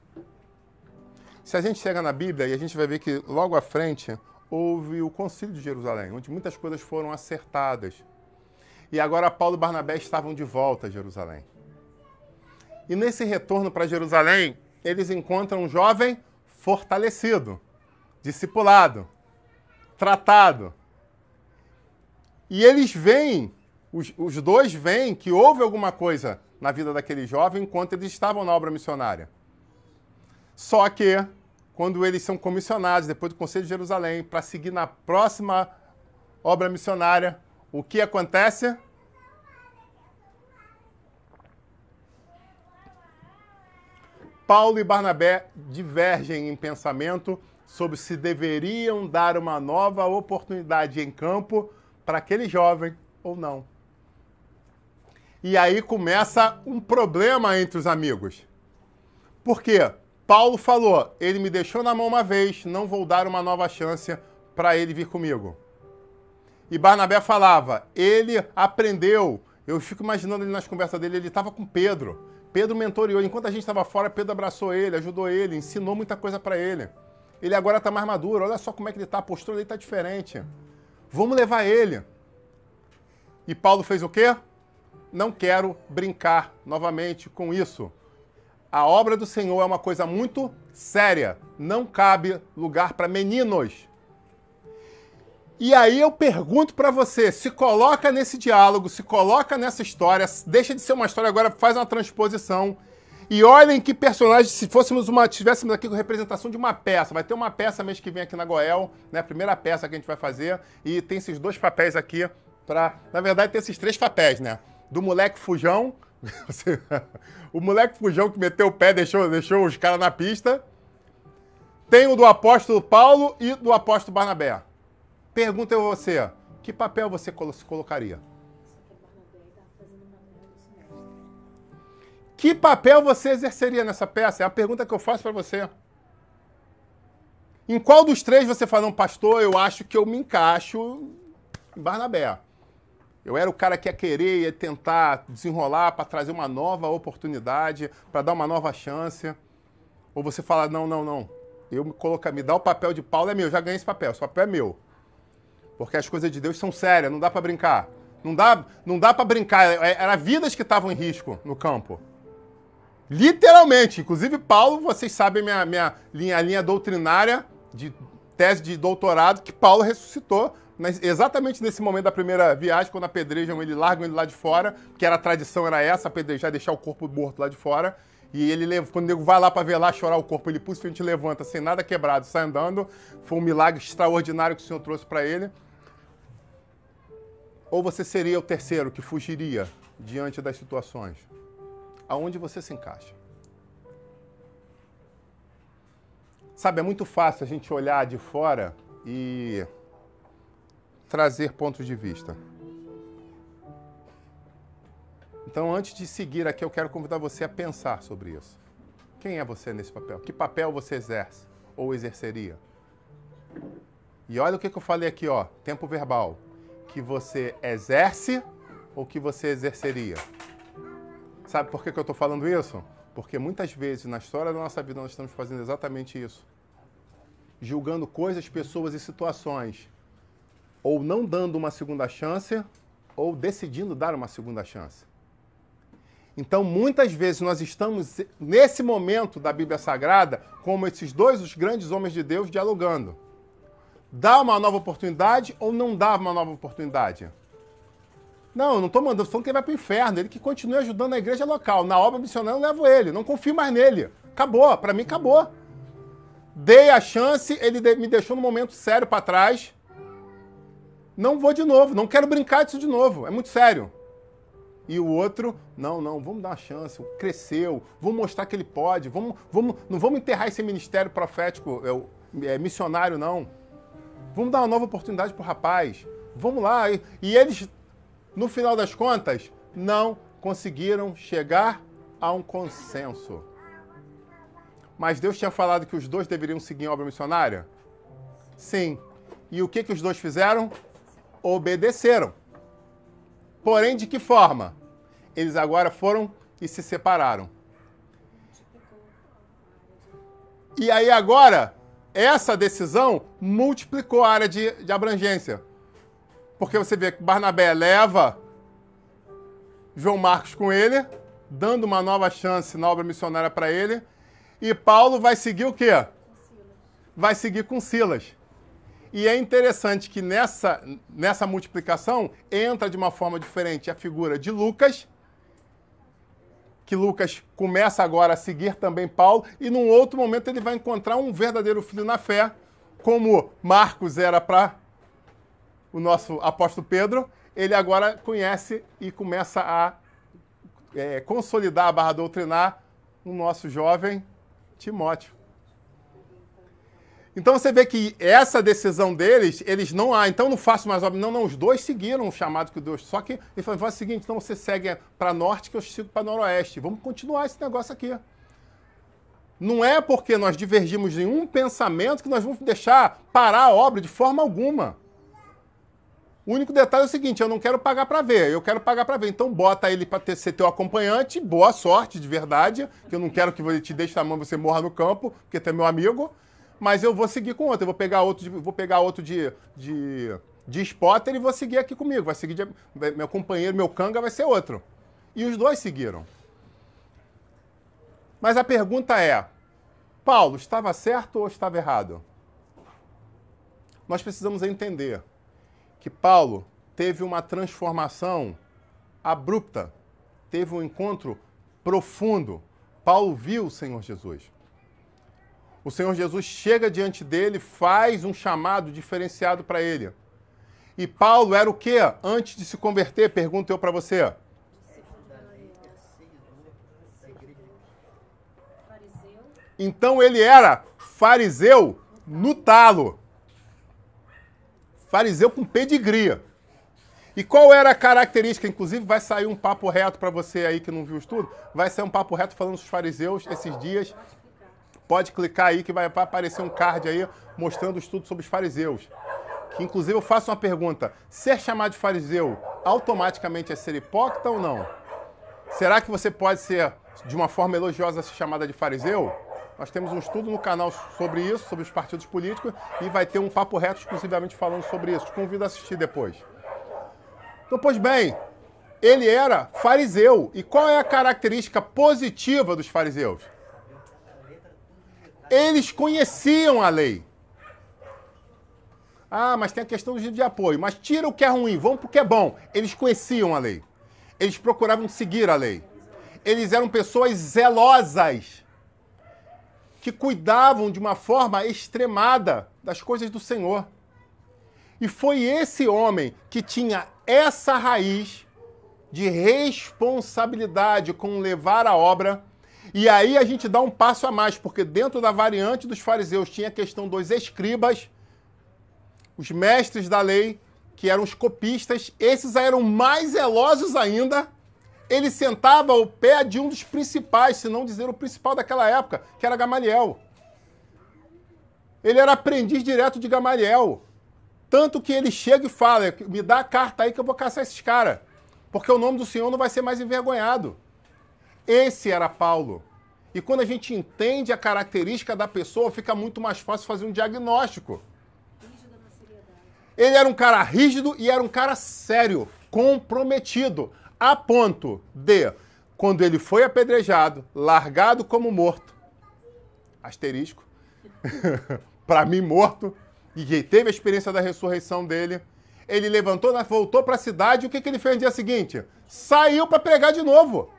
Se a gente chega na Bíblia, e a gente vai ver que logo à frente houve o Concílio de Jerusalém, onde muitas coisas foram acertadas. E agora Paulo e Barnabé estavam de volta a Jerusalém. E nesse retorno para Jerusalém, eles encontram um jovem fortalecido, discipulado, tratado. E eles veem, os dois veem que houve alguma coisa na vida daquele jovem enquanto eles estavam na obra missionária. Só que, quando eles são comissionados, depois do Conselho de Jerusalém, para seguir na próxima obra missionária, o que acontece? Paulo e Barnabé divergem em pensamento sobre se deveriam dar uma nova oportunidade em campo para aquele jovem ou não. E aí começa um problema entre os amigos. Por quê? Paulo falou, ele me deixou na mão uma vez, não vou dar uma nova chance para ele vir comigo. E Barnabé falava, ele aprendeu, eu fico imaginando ele nas conversas dele, ele estava com Pedro. Pedro mentoreou, enquanto a gente estava fora, Pedro abraçou ele, ajudou ele, ensinou muita coisa para ele. Ele agora está mais maduro, olha só como é que ele está, a postura dele está diferente. Vamos levar ele. E Paulo fez o quê? Não quero brincar novamente com isso. A obra do Senhor é uma coisa muito séria. Não cabe lugar para meninos. E aí eu pergunto para você, se coloca nesse diálogo, se coloca nessa história, deixa de ser uma história agora, faz uma transposição. E olhem que personagem, se tivéssemos aqui com representação de uma peça. Vai ter uma peça mês que vem aqui na Goel, né? A primeira peça que a gente vai fazer. E tem esses dois papéis aqui para... Na verdade, tem esses três papéis, né? Do moleque fujão. O moleque fujão que meteu o pé, deixou os caras na pista. Tem o do apóstolo Paulo e do apóstolo Barnabé. Pergunta eu a você, que papel você se colocaria? Que papel você exerceria nessa peça? É a pergunta que eu faço para você. Em qual dos três você fala, não, pastor, eu acho que eu me encaixo em Barnabé. Eu era o cara que ia querer, ia tentar desenrolar para trazer uma nova oportunidade, para dar uma nova chance. Ou você fala, não. Eu me dá o papel de Paulo, é meu, já ganhei esse papel é meu. Porque as coisas de Deus são sérias, não dá para brincar. Não dá para brincar, eram vidas que estavam em risco no campo. Literalmente, inclusive Paulo, vocês sabem minha linha doutrinária de tese de doutorado, que Paulo ressuscitou exatamente nesse momento da primeira viagem, quando apedrejam ele, largam ele lá de fora, que a tradição era essa, apedrejar, deixar o corpo morto lá de fora, e ele, quando o nego vai lá para ver lá, chorar o corpo, ele possivelmente levanta sem nada quebrado, sai andando, foi um milagre extraordinário que o Senhor trouxe para ele. Ou você seria o terceiro que fugiria diante das situações? Aonde você se encaixa? Sabe, é muito fácil a gente olhar de fora e trazer pontos de vista. Então, antes de seguir aqui, eu quero convidar você a pensar sobre isso. Quem é você nesse papel? Que papel você exerce ou exerceria? E olha o que eu falei aqui, ó, tempo verbal. Que você exerce ou que você exerceria. Sabe por que eu estou falando isso? Porque muitas vezes na história da nossa vida nós estamos fazendo exatamente isso. Julgando coisas, pessoas e situações. Ou não dando uma segunda chance, ou decidindo dar uma segunda chance. Então, muitas vezes nós estamos nesse momento da Bíblia Sagrada, como esses dois, os grandes homens de Deus, dialogando. Dá uma nova oportunidade ou não dá uma nova oportunidade? Não, eu não estou mandando, falando que ele vai para o inferno, ele que continue ajudando a igreja local. Na obra missionária eu levo ele, não confio mais nele. Acabou, para mim acabou. Dei a chance, ele me deixou num momento sério para trás. Não vou de novo, não quero brincar disso de novo, é muito sério. E o outro, não, vamos dar uma chance, cresceu, vamos mostrar que ele pode, não vamos enterrar esse ministério profético, missionário, não. Vamos dar uma nova oportunidade pro rapaz, vamos lá. E eles, no final das contas, não conseguiram chegar a um consenso. Mas Deus tinha falado que os dois deveriam seguir a obra missionária? Sim. E o que os dois fizeram? Obedeceram. Porém, de que forma? Eles agora foram e se separaram. E aí agora, essa decisão multiplicou a área de abrangência. Porque você vê que Barnabé leva João Marcos com ele, dando uma nova chance na obra missionária para ele, e Paulo vai seguir o quê? Vai seguir com Silas. E é interessante que nessa multiplicação entra de uma forma diferente a figura de Lucas, que Lucas começa agora a seguir também Paulo, e num outro momento ele vai encontrar um verdadeiro filho na fé, como Marcos era para o nosso apóstolo Pedro, ele agora conhece e começa a consolidar, doutrinar o nosso jovem Timóteo. Então você vê que essa decisão deles, eles não, então não faço mais obra. Não, os dois seguiram o chamado que Deus. Só que ele falou, faz o seguinte, então você segue para norte que eu sigo para noroeste. Vamos continuar esse negócio aqui. Não é porque nós divergimos em um pensamento que nós vamos deixar parar a obra de forma alguma. O único detalhe é o seguinte, eu não quero pagar para ver, eu quero pagar para ver. Então bota ele para ser teu acompanhante, boa sorte, de verdade, que eu não quero que ele te deixe na mão e você morra no campo, porque tu é meu amigo. Mas eu vou seguir com outro. Eu vou pegar outro de spotter e vou seguir aqui comigo. Vai seguir meu companheiro, meu canga vai ser outro. E os dois seguiram. Mas a pergunta é, Paulo, estava certo ou estava errado? Nós precisamos entender que Paulo teve uma transformação abrupta, teve um encontro profundo. Paulo viu o Senhor Jesus. O Senhor Jesus chega diante dele, faz um chamado diferenciado para ele. E Paulo era o quê? Antes de se converter, pergunto eu para você. Então ele era fariseu no talo. Fariseu com pedigree. E qual era a característica? Inclusive vai sair um papo reto para você aí que não viu o estudo. Vai sair um papo reto falando dos fariseus esses dias. Pode clicar aí que vai aparecer um card aí mostrando o estudo sobre os fariseus. Que inclusive eu faço uma pergunta. Ser chamado de fariseu automaticamente é ser hipócrita ou não? Será que você pode ser, de uma forma elogiosa, ser chamada de fariseu? Nós temos um estudo no canal sobre isso, sobre os partidos políticos, e vai ter um papo reto exclusivamente falando sobre isso. Te convido a assistir depois. Então, pois bem, ele era fariseu. E qual é a característica positiva dos fariseus? Eles conheciam a lei. Ah, mas tem a questão do jeito de apoio. Mas tira o que é ruim, vamos para o que é bom. Eles conheciam a lei. Eles procuravam seguir a lei. Eles eram pessoas zelosas, que cuidavam de uma forma extremada das coisas do Senhor. E foi esse homem que tinha essa raiz de responsabilidade com levar a obra. E aí a gente dá um passo a mais, porque dentro da variante dos fariseus tinha a questão dos escribas, os mestres da lei, que eram os copistas. Esses eram mais zelosos ainda. Ele sentava ao pé de um dos principais, se não dizer o principal daquela época, que era Gamaliel. Ele era aprendiz direto de Gamaliel. Tanto que ele chega e fala, me dá a carta aí que eu vou caçar esses caras. Porque o nome do Senhor não vai ser mais envergonhado. Esse era Paulo. E quando a gente entende a característica da pessoa, fica muito mais fácil fazer um diagnóstico. Ele era um cara rígido e era um cara sério, comprometido, a ponto de, quando ele foi apedrejado, largado como morto, asterisco, para mim morto, e teve a experiência da ressurreição dele, ele levantou, voltou para a cidade, e o que ele fez no dia seguinte? Saiu para pregar de novo.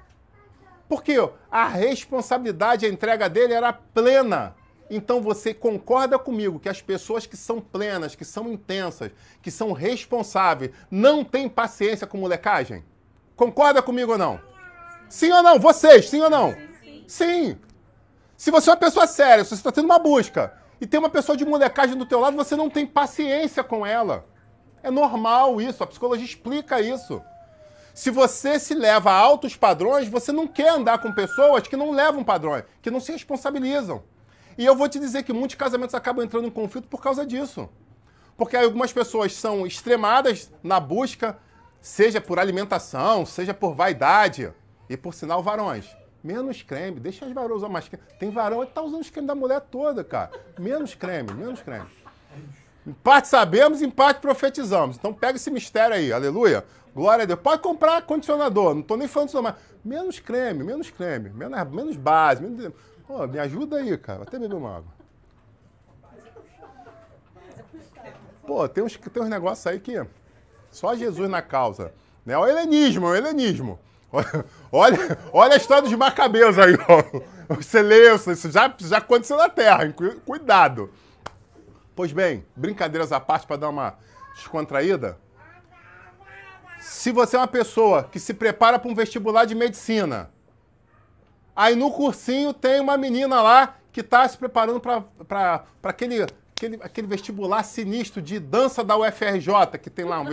Porque a responsabilidade, a entrega dele era plena. Então você concorda comigo que as pessoas que são plenas, que são intensas, que são responsáveis, não têm paciência com molecagem? Concorda comigo ou não? Sim ou não? Vocês, sim ou não? Sim. Se você é uma pessoa séria, se você está tendo uma busca e tem uma pessoa de molecagem do teu lado, você não tem paciência com ela. É normal isso, a psicologia explica isso. Se você se leva a altos padrões, você não quer andar com pessoas que não levam padrões, que não se responsabilizam. E eu vou te dizer que muitos casamentos acabam entrando em conflito por causa disso. Porque algumas pessoas são extremadas na busca, seja por alimentação, seja por vaidade. E por sinal, varões, menos creme, deixa as varoas usar mais creme. Tem varão que tá usando os creme da mulher toda, cara. Menos creme, menos creme. Em parte sabemos, em parte profetizamos. Então pega esse mistério aí, aleluia. Glória a Deus. Pode comprar condicionador, não estou nem falando disso, mas menos creme, menos base. Oh, me ajuda aí, cara. Vou até beber uma água. Pô, tem uns negócios aí que só Jesus na causa. Né? O helenismo, o helenismo. Olha a história dos macabeus aí, ó. Você leu, isso já aconteceu na Terra, hein? Cuidado. Pois bem, brincadeiras à parte para dar uma descontraída. Se você é uma pessoa que se prepara para um vestibular de medicina, aí no cursinho tem uma menina lá que está se preparando para aquele vestibular sinistro de dança da UFRJ, que tem lá um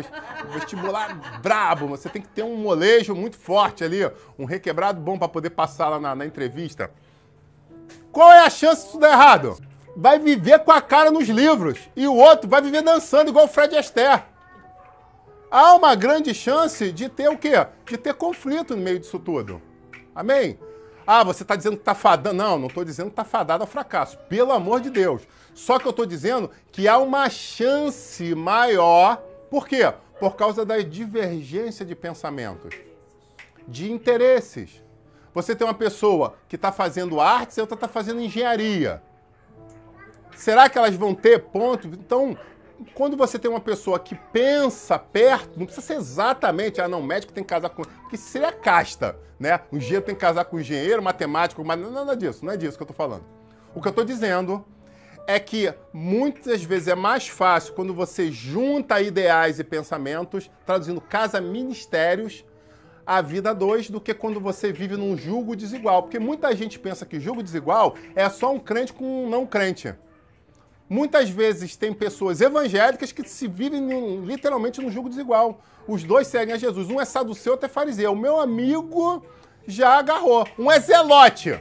vestibular brabo, você tem que ter um molejo muito forte ali, um requebrado bom para poder passar lá na entrevista. Qual é a chance disso dar errado? Vai viver com a cara nos livros e o outro vai viver dançando igual o Fred Astaire. Há uma grande chance de ter o quê? De ter conflito no meio disso tudo. Amém? Ah, você está dizendo que está fadado. Não estou dizendo que está fadado ao fracasso. Pelo amor de Deus. Só que eu estou dizendo que há uma chance maior. Por quê? Por causa da divergência de pensamentos, de interesses. Você tem uma pessoa que está fazendo artes e outra está fazendo engenharia. Será que elas vão ter ponto? Então, quando você tem uma pessoa que pensa perto, não precisa ser exatamente, não, médico tem que casar com... Porque seria casta, né? O engenheiro tem que casar com o engenheiro, matemático, mas nada disso, não é disso que eu estou falando. O que eu estou dizendo é que muitas vezes é mais fácil quando você junta ideais e pensamentos, traduzindo casa-ministérios, a vida a dois, do que quando você vive num julgo desigual. Porque muita gente pensa que julgo desigual é só um crente com um não crente. Muitas vezes tem pessoas evangélicas que se vivem literalmente num julgo desigual. Os dois seguem a Jesus. Um é saduceu, outro é fariseu. O meu amigo já agarrou. Um é zelote.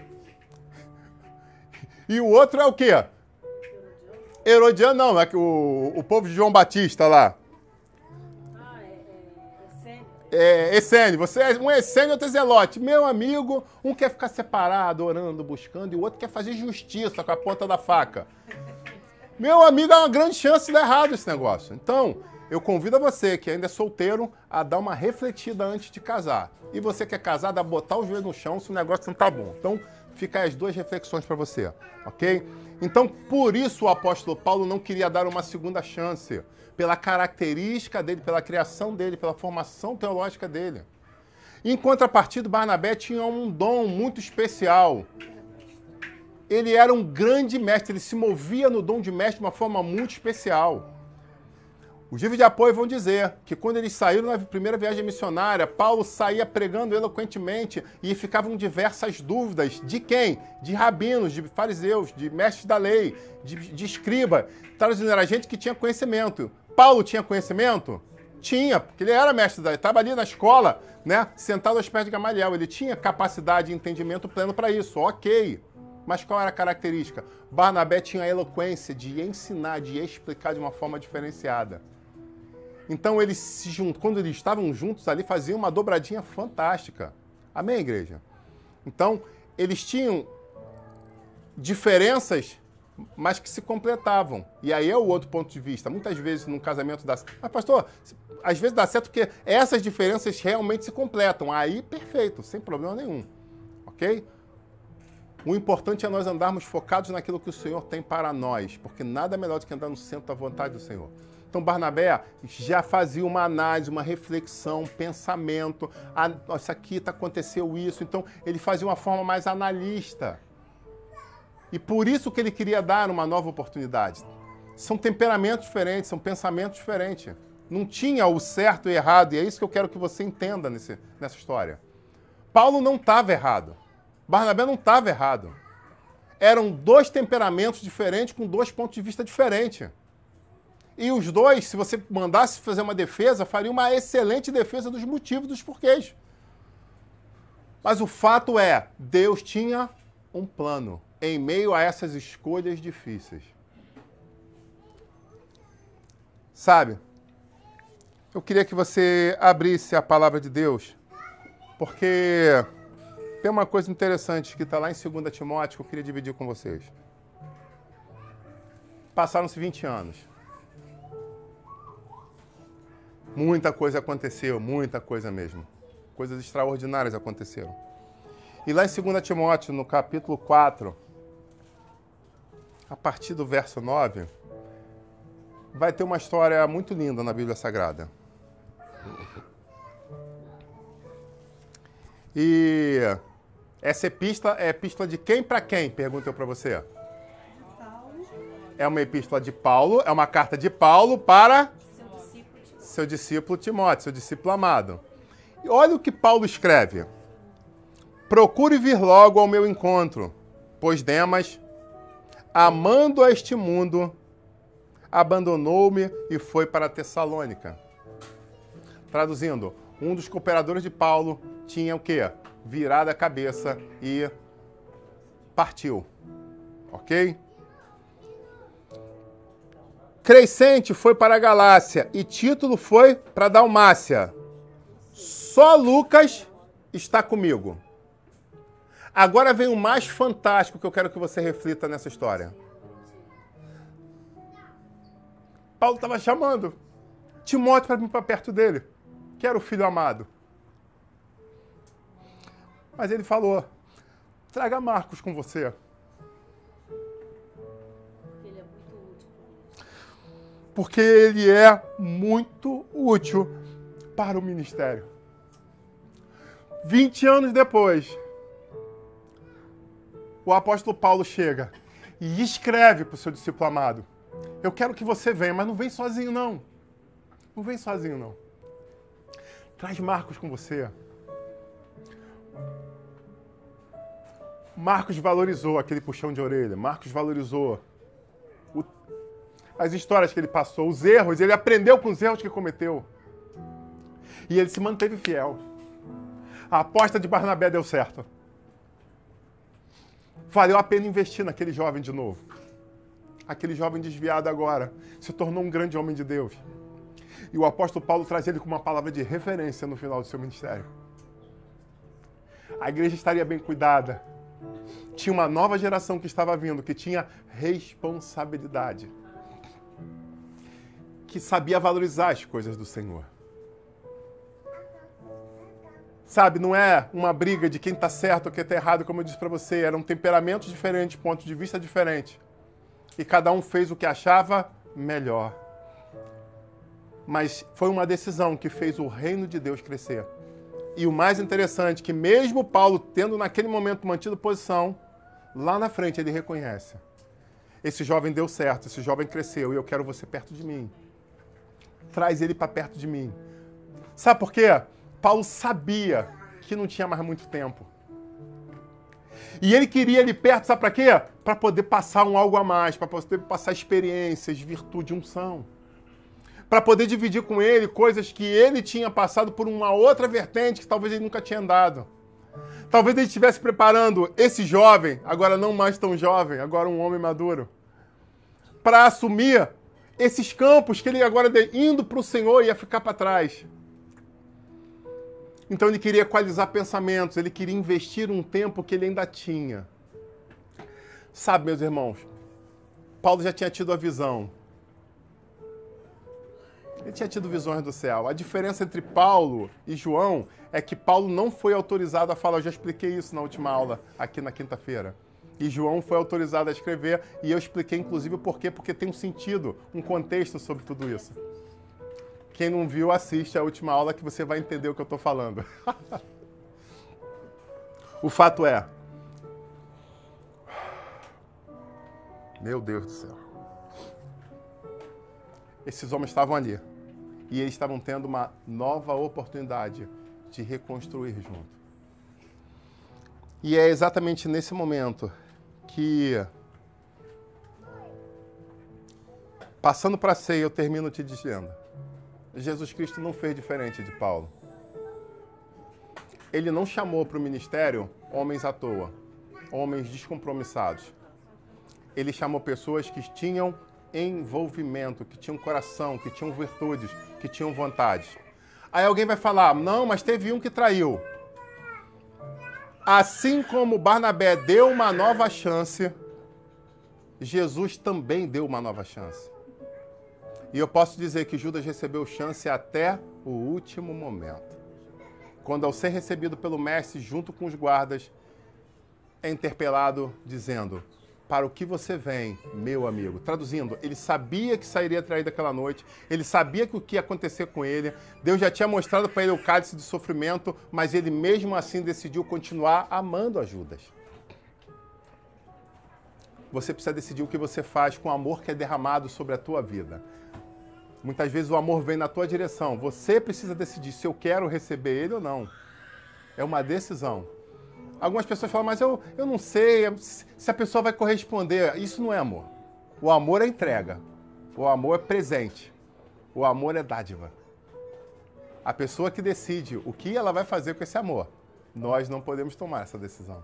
E o outro é o quê? Herodiano não, é que o povo de João Batista lá. Essênio. Um é essênio, outro é zelote. Meu amigo, um quer ficar separado, orando, buscando, e o outro quer fazer justiça com a ponta da faca. Meu amigo, há uma grande chance de dar errado esse negócio. Então, eu convido a você que ainda é solteiro a dar uma refletida antes de casar. E você que é casado, a botar o joelho no chão se o negócio não tá bom. Então, fica aí as duas reflexões para você, ok? Então, por isso o apóstolo Paulo não queria dar uma segunda chance. Pela característica dele, pela criação dele, pela formação teológica dele. Em contrapartida, Barnabé tinha um dom muito especial. Ele era um grande mestre, ele se movia no dom de mestre de uma forma muito especial. Os livros de apoio vão dizer que quando eles saíram na primeira viagem missionária, Paulo saía pregando eloquentemente e ficavam diversas dúvidas. De quem? De rabinos, de fariseus, de mestres da lei, de escriba. Traduzindo, era gente que tinha conhecimento. Paulo tinha conhecimento? Tinha, porque ele era mestre da lei, estava ali na escola, né, sentado aos pés de Gamaliel. Ele tinha capacidade e entendimento pleno para isso, ok. Mas qual era a característica? Barnabé tinha a eloquência de ensinar, de explicar de uma forma diferenciada. Então, eles se juntam, quando eles estavam juntos ali, faziam uma dobradinha fantástica. Amém, igreja? Então, eles tinham diferenças, mas que se completavam. E aí é o outro ponto de vista. Muitas vezes, num casamento dá certo. Mas, pastor, às vezes dá certo porque essas diferenças realmente se completam. Aí, perfeito, sem problema nenhum. Ok? O importante é nós andarmos focados naquilo que o Senhor tem para nós, porque nada melhor do que andar no centro da vontade do Senhor. Então, Barnabé já fazia uma análise, uma reflexão, um pensamento. Isso aqui aconteceu isso. Então, ele fazia uma forma mais analista. E por isso que ele queria dar uma nova oportunidade. São temperamentos diferentes, são pensamentos diferentes. Não tinha o certo e errado, e é isso que eu quero que você entenda nessa história. Paulo não estava errado. Barnabé não estava errado. Eram dois temperamentos diferentes, com dois pontos de vista diferentes. E os dois, se você mandasse fazer uma defesa, faria uma excelente defesa dos motivos, dos porquês. Mas o fato é, Deus tinha um plano em meio a essas escolhas difíceis. Sabe, eu queria que você abrisse a palavra de Deus, porque tem uma coisa interessante que está lá em 2 Timóteo que eu queria dividir com vocês. Passaram-se 20 anos. Muita coisa aconteceu, muita coisa mesmo. Coisas extraordinárias aconteceram. E lá em 2 Timóteo, no capítulo 4, a partir do verso 9, vai ter uma história muito linda na Bíblia Sagrada. E essa epístola é epístola de quem para quem? Pergunto eu para você. É uma epístola de Paulo, é uma carta de Paulo para seu discípulo Timóteo, seu discípulo amado. E olha o que Paulo escreve. Procure vir logo ao meu encontro, pois Demas, amando a este mundo, abandonou-me e foi para Tessalônica. Traduzindo, um dos cooperadores de Paulo tinha o quê? Virado a cabeça e partiu. Ok? Crescente foi para a Galácia e Título foi para a Dalmácia. Só Lucas está comigo. Agora vem o mais fantástico que eu quero que você reflita nessa história. Paulo estava chamando Timóteo para vir para perto dele, que era o filho amado. Mas ele falou, traga Marcos com você. Porque ele é muito útil para o ministério. 20 anos depois, o apóstolo Paulo chega e escreve para o seu discípulo amado. Eu quero que você venha, mas não vem sozinho, não. Não vem sozinho, não. Traz Marcos com você. Marcos valorizou aquele puxão de orelha. Marcos valorizou as histórias que ele passou, os erros. Ele aprendeu com os erros que cometeu. E ele se manteve fiel. A aposta de Barnabé deu certo. Valeu a pena investir naquele jovem de novo. Aquele jovem desviado agora se tornou um grande homem de Deus. E o apóstolo Paulo traz ele com uma palavra de referência no final do seu ministério. A igreja estaria bem cuidada. Tinha uma nova geração que estava vindo, que tinha responsabilidade. Que sabia valorizar as coisas do Senhor. Sabe, não é uma briga de quem está certo ou quem está errado, como eu disse para você. Eram temperamentos diferentes, pontos de vista diferentes. E cada um fez o que achava melhor. Mas foi uma decisão que fez o reino de Deus crescer. E o mais interessante, que mesmo Paulo tendo naquele momento mantido posição, lá na frente ele reconhece. Esse jovem deu certo, esse jovem cresceu e eu quero você perto de mim. Traz ele para perto de mim. Sabe por quê? Paulo sabia que não tinha mais muito tempo. E ele queria ele perto, sabe para quê? Para poder passar algo a mais, para poder passar experiências, virtude, unção. Para poder dividir com ele coisas que ele tinha passado por uma outra vertente que talvez ele nunca tinha andado. Talvez ele estivesse preparando esse jovem, agora não mais tão jovem, agora um homem maduro, para assumir esses campos que ele agora, indo para o Senhor, ia ficar para trás. Então ele queria equalizar pensamentos, ele queria investir um tempo que ele ainda tinha. Sabe, meus irmãos, Paulo já tinha tido a visão. Ele tinha tido visões do céu. A diferença entre Paulo e João é que Paulo não foi autorizado a falar. Eu já expliquei isso na última aula, aqui na quinta-feira. E João foi autorizado a escrever, e eu expliquei inclusive o porquê, porque tem um sentido, um contexto sobre tudo isso. Quem não viu, assiste a última aula que você vai entender o que eu estou falando. O fato é... Meu Deus do céu. Esses homens estavam ali. E eles estavam tendo uma nova oportunidade de reconstruir junto. E é exatamente nesse momento que, passando para a ceia, eu termino te dizendo: Jesus Cristo não fez diferente de Paulo. Ele não chamou para o ministério homens à toa, homens descompromissados. Ele chamou pessoas que tinham envolvimento, que tinham coração, que tinham virtudes, que tinham vontade. Aí alguém vai falar: não, mas teve um que traiu. Assim como Barnabé deu uma nova chance, Jesus também deu uma nova chance. E eu posso dizer que Judas recebeu chance até o último momento. Quando, ao ser recebido pelo mestre junto com os guardas, é interpelado dizendo: para o que você vem, meu amigo? Traduzindo, ele sabia que sairia traído aquela noite, ele sabia que o que ia acontecer com ele, Deus já tinha mostrado para ele o cálice de sofrimento, mas ele mesmo assim decidiu continuar amando a Judas. Você precisa decidir o que você faz com o amor que é derramado sobre a tua vida. Muitas vezes o amor vem na tua direção, você precisa decidir se eu quero receber ele ou não. É uma decisão. Algumas pessoas falam: mas eu não sei se a pessoa vai corresponder. Isso não é amor. O amor é entrega. O amor é presente. O amor é dádiva. A pessoa que decide o que ela vai fazer com esse amor, nós não podemos tomar essa decisão.